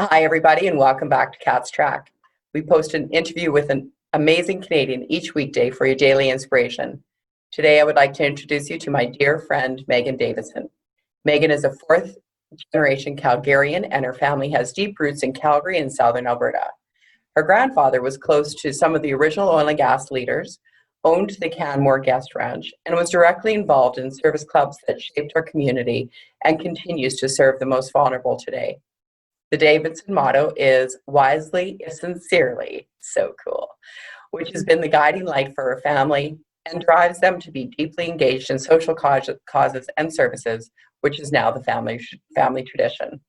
Hi, everybody, and welcome back to Cat's Track. We post an interview with an amazing Canadian each weekday for your daily inspiration. Today, I would like to introduce you to my dear friend, Megan Davidson. Megan is a fourth-generation Calgarian, and her family has deep roots in Calgary and southern Alberta. Her grandfather was close to some of the original oil and gas leaders, owned the Canmore Guest Ranch, and was directly involved in service clubs that shaped our community and continues to serve the most vulnerable today. The Davidson motto is wisely is sincerely, so cool, which has been the guiding light for her family and drives them to be deeply engaged in social causes and services, which is now the family tradition.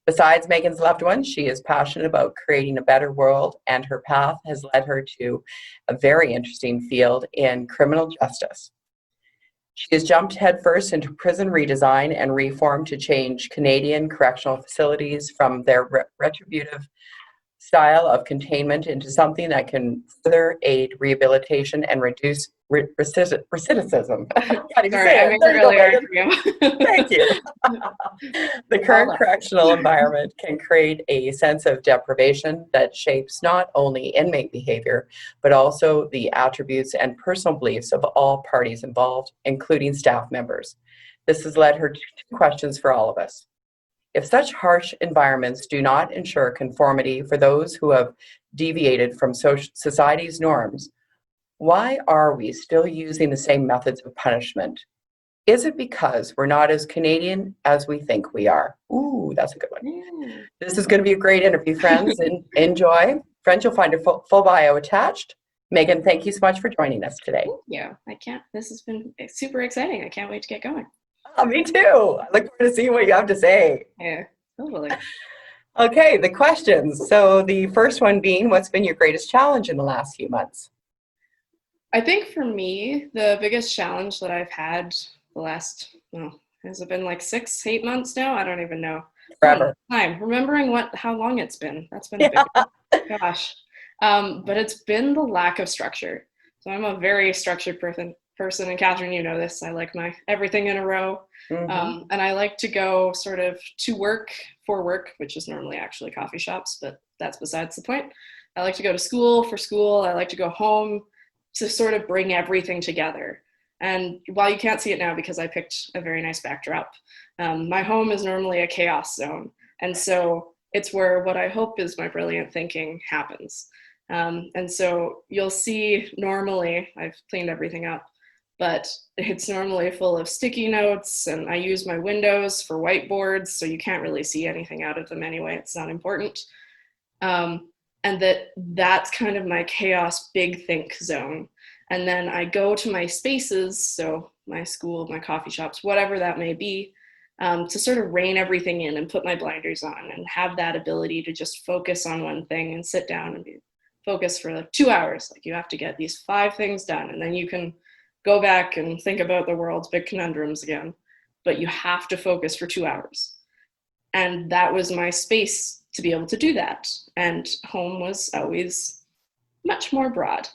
Besides Megan's loved ones, she is passionate about creating a better world, and her path has led her to a very interesting field in criminal justice. She has jumped headfirst into prison redesign and reform to change Canadian correctional facilities from their retributive style of containment into something that can further aid rehabilitation and reduce recidivism. Sorry, I'm really acronym. Thank you. The current correctional environment can create a sense of deprivation that shapes not only inmate behavior, but also the attributes and personal beliefs of all parties involved, including staff members. This has led her to two questions for all of us. If such harsh environments do not ensure conformity for those who have deviated from society's norms, why are we still using the same methods of punishment? Is it because we're not as Canadian as we think we are? Ooh, that's a good one. Yeah. This is going to be a great interview, friends. Enjoy. Friends, you'll find her full bio attached. Megan, thank you so much for joining us today. Thank you. This has been super exciting. I can't wait to get going. Oh, me too. I look forward to seeing what you have to say. Yeah, totally. Okay, the questions. So the first one being, what's been your greatest challenge in the last few months? I think for me, the biggest challenge that I've had the last, has it been like 6-8 months now? I don't even know. Forever. Time. Remembering how long it's been. That's been a big gosh. But it's been the lack of structure. So I'm a very structured person, and Catherine, you know this. I like my everything in a row. Mm-hmm. And I like to go sort of to work for work, which is normally actually coffee shops, but that's besides the point. I like to go to school for school. I like to go home to sort of bring everything together. And while you can't see it now because I picked a very nice backdrop, my home is normally a chaos zone. And so it's where what I hope is my brilliant thinking happens. And so you'll see normally, I've cleaned everything up, but it's normally full of sticky notes, and I use my windows for whiteboards, so you can't really see anything out of them anyway. It's not important. And that's kind of my chaos big think zone. And then I go to my spaces, so my school, my coffee shops, whatever that may be, to sort of rein everything in and put my blinders on and have that ability to just focus on one thing and sit down and be focused for like 2 hours. Like you have to get these 5 things done, and then you can go back and think about the world's big conundrums again, but you have to focus for 2 hours. And that was my space to be able to do that. And home was always much more broad.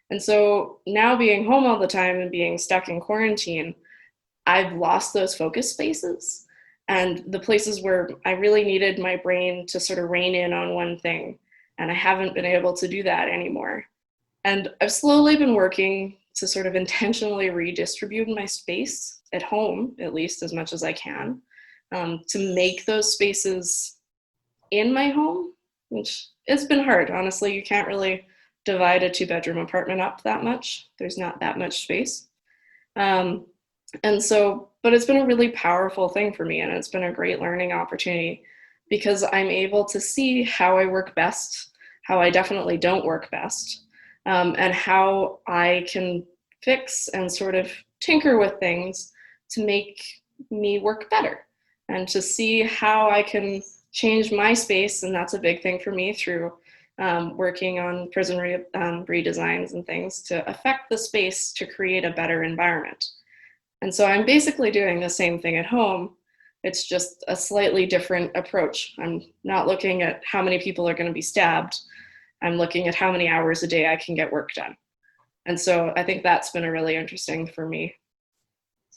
And so now being home all the time and being stuck in quarantine, I've lost those focus spaces and the places where I really needed my brain to sort of rein in on one thing. And I haven't been able to do that anymore. And I've slowly been working to sort of intentionally redistribute my space at home, at least as much as I can, to make those spaces in my home, which it's been hard. Honestly, you can't really divide a 2-bedroom apartment up that much. There's not that much space. And so, but it's been a really powerful thing for me, and it's been a great learning opportunity because I'm able to see how I work best, how I definitely don't work best, and how I can fix and sort of tinker with things to make me work better and to see how I can change my space. And that's a big thing for me through working on prison redesigns and things to affect the space to create a better environment. And so I'm basically doing the same thing at home. It's just a slightly different approach. I'm not looking at how many people are going to be stabbed. I'm looking at how many hours a day I can get work done. And so I think that's been a really interesting for me.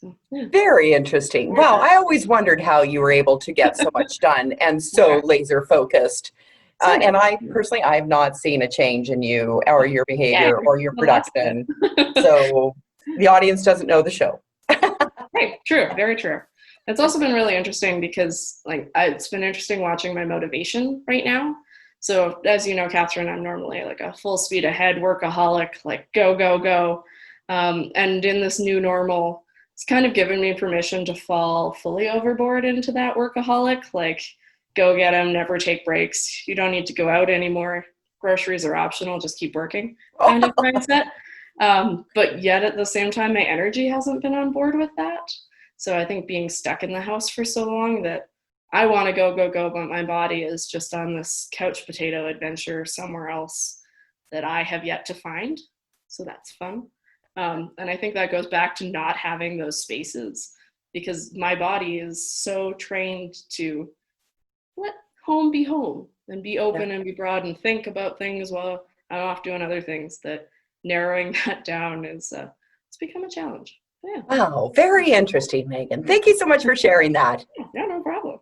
So, yeah. Very interesting. Wow, I always wondered how you were able to get so much done and so laser focused. And I personally, I have not seen a change in you or your Yeah. behavior or your Well, that's good. production. So the audience doesn't know the show. Right, true, very true. It's also been really interesting because it's been interesting watching my motivation right now. So as you know, Catherine, I'm normally like a full speed ahead workaholic, like go, go, go. And in this new normal, it's kind of given me permission to fall fully overboard into that workaholic, like go get them, never take breaks. You don't need to go out anymore. Groceries are optional, just keep working kind of mindset. But yet at the same time, my energy hasn't been on board with that. So I think being stuck in the house for so long that I want to go, go, go, but my body is just on this couch potato adventure somewhere else that I have yet to find. So that's fun. And I think that goes back to not having those spaces because my body is so trained to let home be home and be open and be broad and think about things while I'm off doing other things that narrowing that down is it's become a challenge. Yeah. Wow, very interesting, Megan. Thank you so much for sharing that. Yeah, no problem.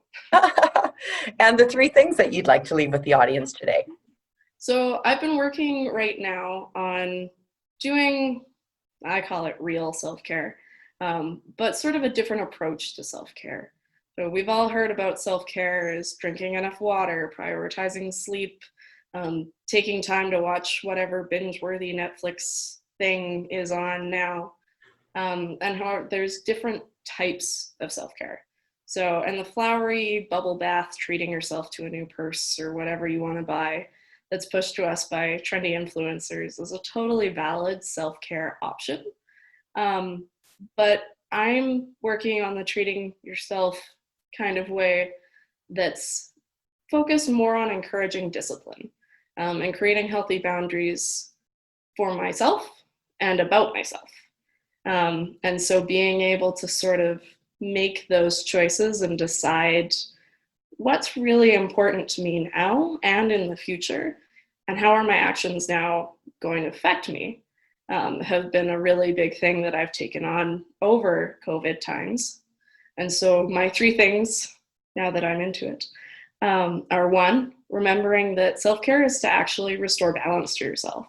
And the 3 things that you'd like to leave with the audience today. So I've been working right now on doing, I call it real self-care, but sort of a different approach to self-care. So we've all heard about self-care as drinking enough water, prioritizing sleep, taking time to watch whatever binge-worthy Netflix thing is on now, and how there's different types of self-care. So, and the flowery bubble bath, treating yourself to a new purse or whatever you want to buy, that's pushed to us by trendy influencers is a totally valid self-care option. But I'm working on the treating yourself kind of way that's focused more on encouraging discipline and creating healthy boundaries for myself and about myself. And so being able to sort of make those choices and decide what's really important to me now and in the future, and how are my actions now going to affect me, have been a really big thing that I've taken on over COVID times. And so my 3 things, now that I'm into it, are 1, remembering that self-care is to actually restore balance to yourself.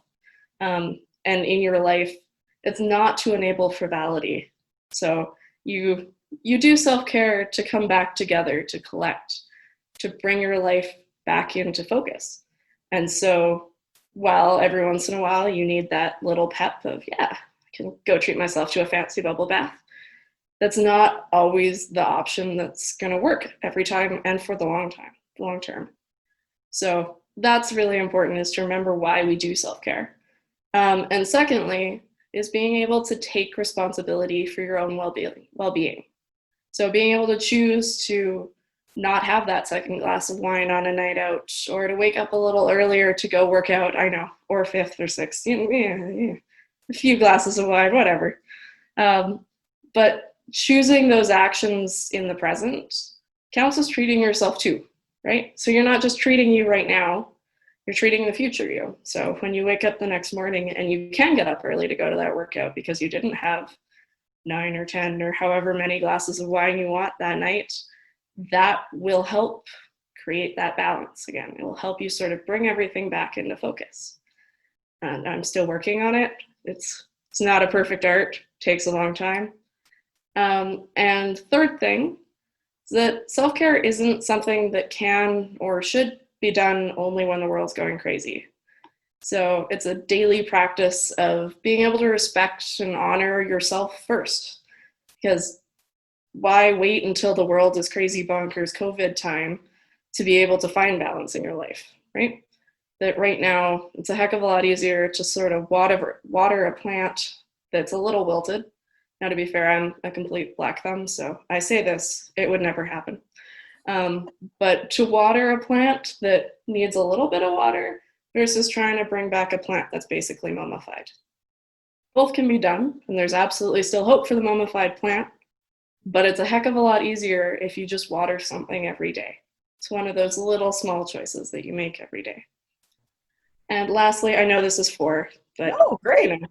And in your life, it's not to enable frivolity. So you do self-care to come back together, to collect, to bring your life back into focus. And so while every once in a while you need that little pep of, yeah, I can go treat myself to a fancy bubble bath, that's not always the option that's going to work every time and for the long term. So that's really important, is to remember why we do self-care. And secondly, is being able to take responsibility for your own well-being. So being able to choose to not have that second glass of wine on a night out, or to wake up a little earlier to go work out, I know, or 5th or 6th, a few glasses of wine, whatever. But choosing those actions in the present counts as treating yourself too, right? So you're not just treating you right now, you're treating the future you. So when you wake up the next morning and you can get up early to go to that workout because you didn't have 9 or 10 or however many glasses of wine you want that night, that will help create that balance again. It will help you sort of bring everything back into focus. And I'm still working on it. It's not a perfect art, it takes a long time. And third thing is that self-care isn't something that can or should be done only when the world's going crazy. So it's a daily practice of being able to respect and honor yourself first. Because why wait until the world is crazy bonkers COVID time to be able to find balance in your life, right? That right now it's a heck of a lot easier to sort of water a plant that's a little wilted. Now, to be fair, I'm a complete black thumb, so I say this, it would never happen. But to water a plant that needs a little bit of water versus trying to bring back a plant that's basically mummified. Both can be done, and there's absolutely still hope for the mummified plant, but it's a heck of a lot easier if you just water something every day. It's one of those little small choices that you make every day. And lastly, I know this is 4, but great.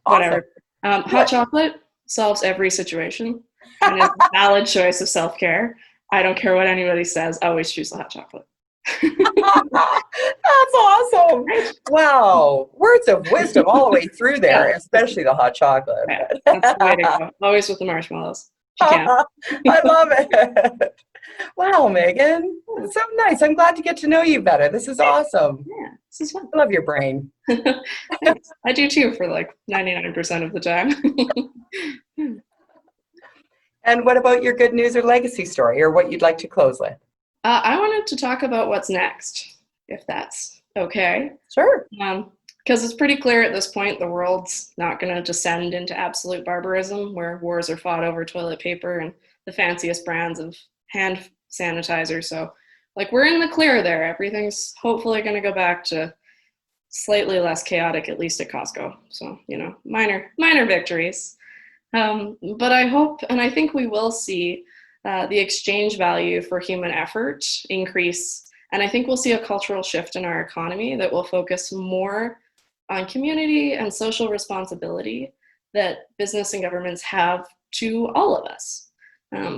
Whatever. Awesome. Hot chocolate solves every situation. and it's a valid choice of self-care. I don't care what anybody says, always choose the hot chocolate. That's awesome. Wow. Words of wisdom all the way through there, Yeah, especially the hot chocolate. yeah, that's the way to go. Always with the marshmallows, if you can. I love it. Wow, Megan. So nice. I'm glad to get to know you better. This is awesome. Yeah, this is fun. I love your brain. Thanks. I do too for like 99% of the time. And what about your good news or legacy story, or what you'd like to close with? I wanted to talk about what's next, if that's okay. Sure. Because it's pretty clear at this point the world's not going to descend into absolute barbarism where wars are fought over toilet paper and the fanciest brands of hand sanitizer. So, like, we're in the clear there. Everything's hopefully going to go back to slightly less chaotic, at least at Costco. So, minor victories. But I hope, and I think we will see the exchange value for human effort increase. And I think we'll see a cultural shift in our economy that will focus more on community and social responsibility that business and governments have to all of us.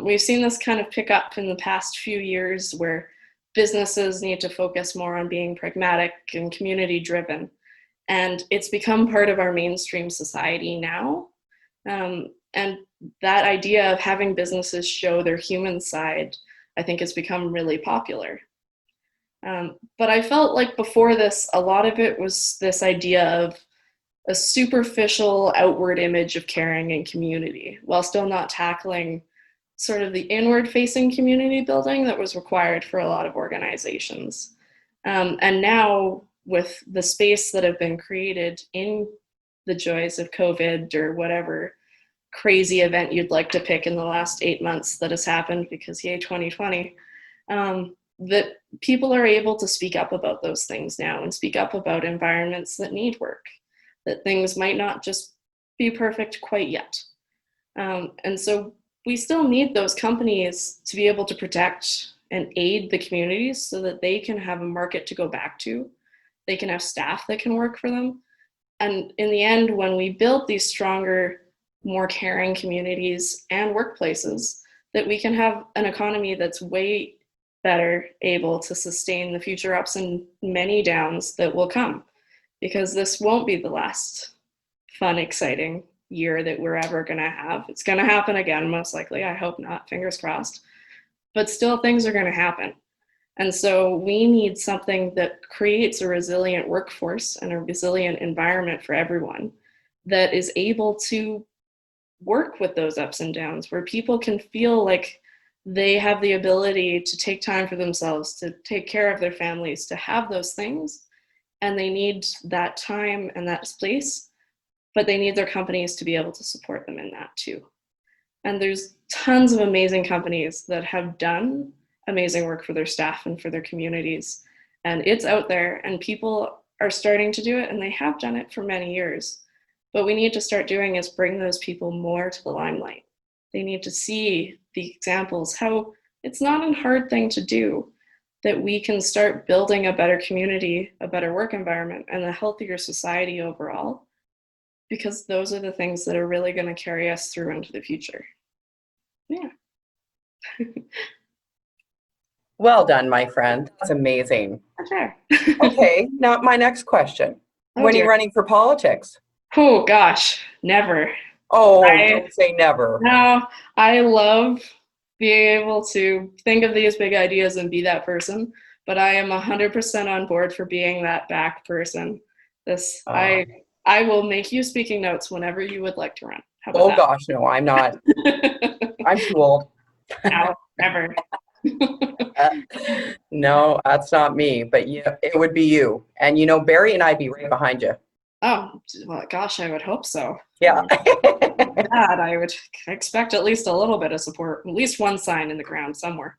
We've seen this kind of pick up in the past few years where businesses need to focus more on being pragmatic and community driven. And it's become part of our mainstream society now. And that idea of having businesses show their human side, I think, has become really popular. But I felt like before this, a lot of it was this idea of a superficial outward image of caring and community, while still not tackling sort of the inward facing community building that was required for a lot of organizations. And now with the space that have been created in the joys of COVID or whatever crazy event you'd like to pick in the last 8 months that has happened, because yay 2020, that people are able to speak up about those things now and speak up about environments that need work, that things might not just be perfect quite yet. And so we still need those companies to be able to protect and aid the communities so that they can have a market to go back to. They can have staff that can work for them. And in the end, when we build these stronger, more caring communities and workplaces, that we can have an economy that's way better able to sustain the future ups and many downs that will come, because this won't be the last fun, exciting year that we're ever going to have. It's going to happen again, most likely. I hope not, fingers crossed. But still, things are going to happen. And so we need something that creates a resilient workforce and a resilient environment for everyone that is able to work with those ups and downs, where people can feel like they have the ability to take time for themselves, to take care of their families, to have those things. And they need that time and that space, but they need their companies to be able to support them in that too. And there's tons of amazing companies that have done amazing work for their staff and for their communities. And it's out there and people are starting to do it, and they have done it for many years. What we need to start doing is bring those people more to the limelight. They need to see the examples, how it's not a hard thing to do, that we can start building a better community, a better work environment, and a healthier society overall, because those are the things that are really going to carry us through into the future. Yeah. Well done, my friend. That's amazing. Sure. Okay, now my next question. When are you running for politics? Oh gosh, never. Don't say never. No, I love being able to think of these big ideas and be that person, but I am 100% on board for being that back person. I will make you speaking notes whenever you would like to run. How about that? Gosh, no, I'm not. I'm too old. No, never. No, that's not me, but yeah, it would be you. And Barry and I'd be right behind you. Oh, well, gosh, I would hope so. Yeah. God, I would expect at least a little bit of support, at least one sign in the ground somewhere.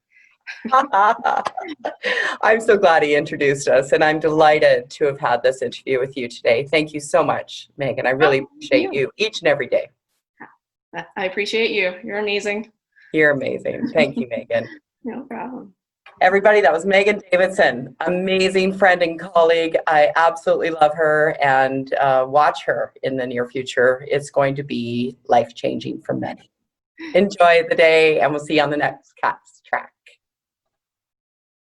I'm so glad he introduced us, and I'm delighted to have had this interview with you today. Thank you so much, Megan. I really appreciate you each and every day. I appreciate you. You're amazing. You're amazing. Thank you, Megan. No problem. Everybody, that was Megan Davidson, amazing friend and colleague. I absolutely love her and watch her in the near future. It's going to be life-changing for many. Enjoy the day, and we'll see you on the next cast.